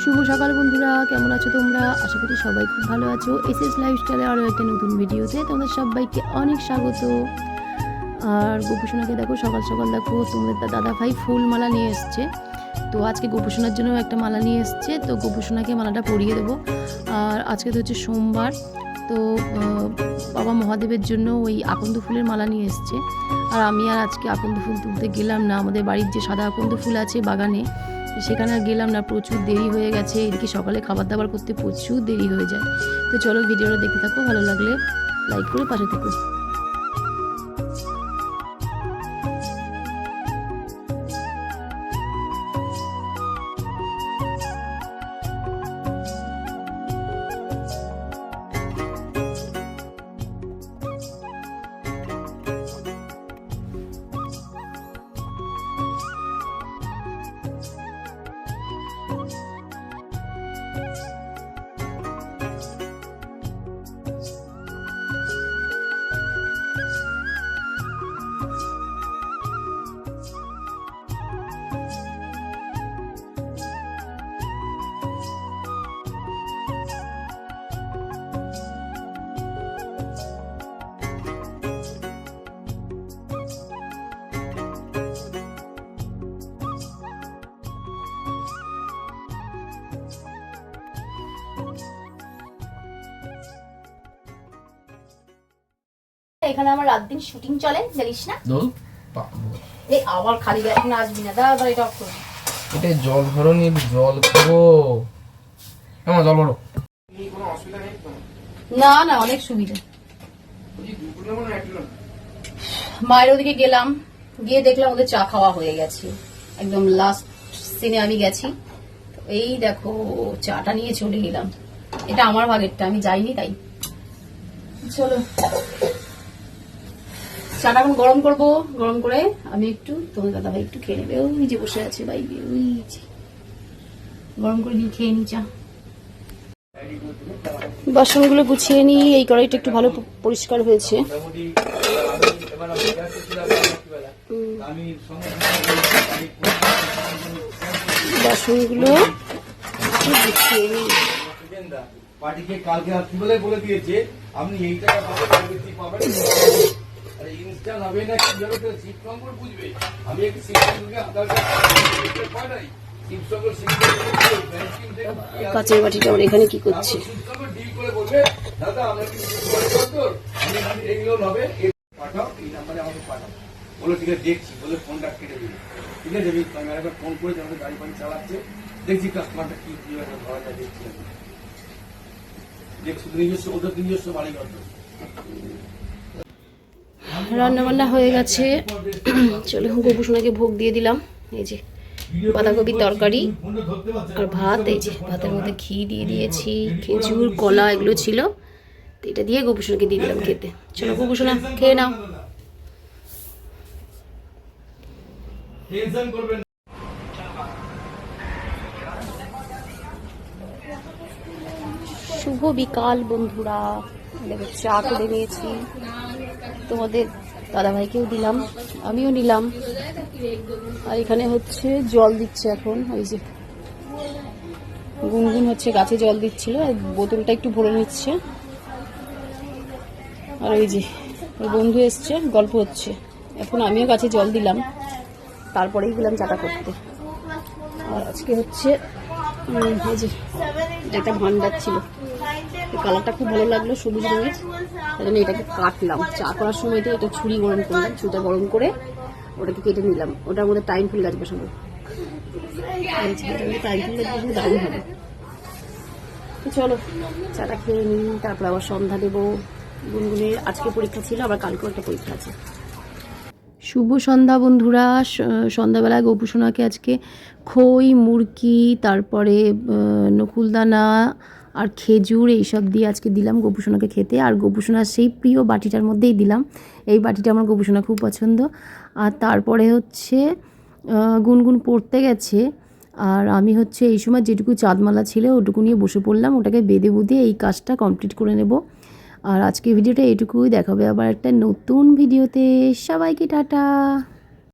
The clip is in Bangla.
শুভ সকাল বন্ধুরা, কেমন আছো তোমরা? আশা করি সবাই খুব ভালো আছো। এসএস লাইফস্টাইলে আরও একটা নতুন ভিডিওতে তোমাদের সবাইকে অনেক স্বাগত। আর গোপুসোনাকে দেখো, সকাল সকাল দেখো তোমাদের দাদা ভাই ফুল মালা নিয়ে এসছে। তো আজকে গোপুসোনার জন্য একটা মালা নিয়ে এসছে, তো গোপুসোনাকে মালাটা পরিয়ে দেবো। আর আজকে তো হচ্ছে সোমবার, তো বাবা মহাদেবের জন্য ওই আকন্দ ফুলের মালা নিয়ে এসছে। আর আমি আর আজকে আকন্দ ফুল তুলতে গেলাম না। আমাদের বাড়ির যে সাদা আকন্দ ফুল আছে বাগানে, সেখানে আর গেলাম না, প্রচুর দেরি হয়ে গেছে। এদিকে সকালে খাবার দাবার করতে প্রচুর দেরি হয়ে যায়। তো চলো ভিডিওটা দেখতে থাকো, ভালো লাগলে লাইক করে পাশে থেকো। এখানে আমার রাত দিন শুটিং চলে, জানিস না? এই আবার খালি এখন আসবি না, দাদা এটা অফ করবি। এটা জল ভরো নি, জল খাবো। কেমন জল ভরো? না না, অনেক সুবিধা। মায়ের ওদিকে গেলাম, গিয়ে দেখলাম ওদের চা খাওয়া হয়ে গেছে। একদম লাস্ট সিনে আমি গেছি, এই দেখো চাটা নিয়ে চলে গেলাম। এটা আমার ভাগেরটা, আমি যাইনি তাই। চলো চাটা এখন গরম করবো, গরম করে আমি একটু, তোমার দাদা ভাই একটু খেয়ে নেবে। ওই যে বসে আছে বাইরে, ওই যে গরম করে নিয়ে খেয়ে নি চা। বাসনগুলো গুছিয়ে নি, এই কড়াইটা একটু ভালো পরিষ্কার হয়েছে। বাসনগুলো গুছিয়ে নি। পার্টিকে কালকে রাত্রি বলে দিয়েছে আপনি এই টাকা পাবেন, আরে ইনস্ট্যান্ট হবে না, কিভাবে তো সিট নম্বর বুঝবে? আমি একটা সিট নম্বরকে আধার কার্ড পাঠাই, সিট নম্বর কাঁচের বাটিটা আমার এখানে কি করছে? ডিল করে বলবে দাদা আমরা কি আমি এই লোন হবে, পাঠাও এই নাম্বারে আমাকে পাঠাও। বলো ঠিক আছে দেখছি, বলে ফোনটা কেটে দিবি। ঠিক আছে, আমি আরেকবার ফোন করে আমাদের গাড়ি ফাড়ি চালাচ্ছে, দেখছি কাস্টমারটা কি কিভাবে ধরা যায়, দেখছি দেখছি নিজস্ব, ওদের নিজস্ব বাড়ি ঘর। রান্না বান্না হয়ে গেছে, চলো গোপুসোনাকে ভোগ দিয়ে দিলাম। এই যে বাঁধাকপির তরকারি আর ভাত, এই যে ভাতের মধ্যে ঘি দিয়ে দিয়েছি, খেজুর কলা এগুলো ছিল, তো এটা দিয়ে গোপুসোনাকে দিয়ে দিলাম খেতে। চলো গোপুসোনা খেয়ে নাও। শুভ বিকাল বন্ধুরা, দেখো চা করে নিয়েছি, তোমাদের দাদাভাইকেও দিলাম, আমিও নিলাম। আর এখানে হচ্ছে জল দিচ্ছে এখন, ওই যে গুনগুন হচ্ছে গাছে জল দিচ্ছিল, আর বোতলটা একটু ভরে নিচ্ছে। আর ওই যে ওর বন্ধু এসছে, গল্প হচ্ছে। এখন আমিও গাছে জল দিলাম, তারপরেই গেলাম চাটা করতে। আর আজকে হচ্ছে এই যে একটা ভান্ডার ছিল, কালারটা খুব ভালো লাগলো, সবুজ রঙের, তাই জন্য এটাকে কাটলাম। চা করার সময়তে এটা ছুরি গরম করলাম, ছুরিটা গরম করে ওটাকে কেটে নিলাম। ওটার মধ্যে টাইম ফুল গাছ বসাবো, টাইম ফুল গাছ বসাবো, দারুণ হবে। তো চলো চাটা খেয়ে নিই, তারপর আবার সন্ধ্যা দেবো। গুনগুনের আজকে পরীক্ষা ছিল, আবার কালকেও একটা পরীক্ষা আছে। শুভ সন্ধ্যা বন্ধুরা। সন্ধ্যাবেলায় গোপুসোনাকে আজকে খই, মুরকি, তারপরে নকুলদানা আর খেজুর এইসব দিয়ে আজকে দিলাম গোপুসোনাকে খেতে। আর গোপুসোনার সেই প্রিয় বাটিটার মধ্যেই দিলাম, এই বাটিটা আমার গোপুসোনা খুব পছন্দ। আর তারপরে হচ্ছে গুনগুন পড়তে গেছে, আর আমি হচ্ছে এই সময় যেটুকু চাঁদমালা ছিল ওটুকু নিয়ে বসে পড়লাম, ওটাকে বেঁধে বুঁধে এই কাজটা কমপ্লিট করে নেব। আর আজকে ভিডিওটা এটুকুই, দেখাবে আবার একটা নতুন ভিডিওতে। সবাইকে টাটা।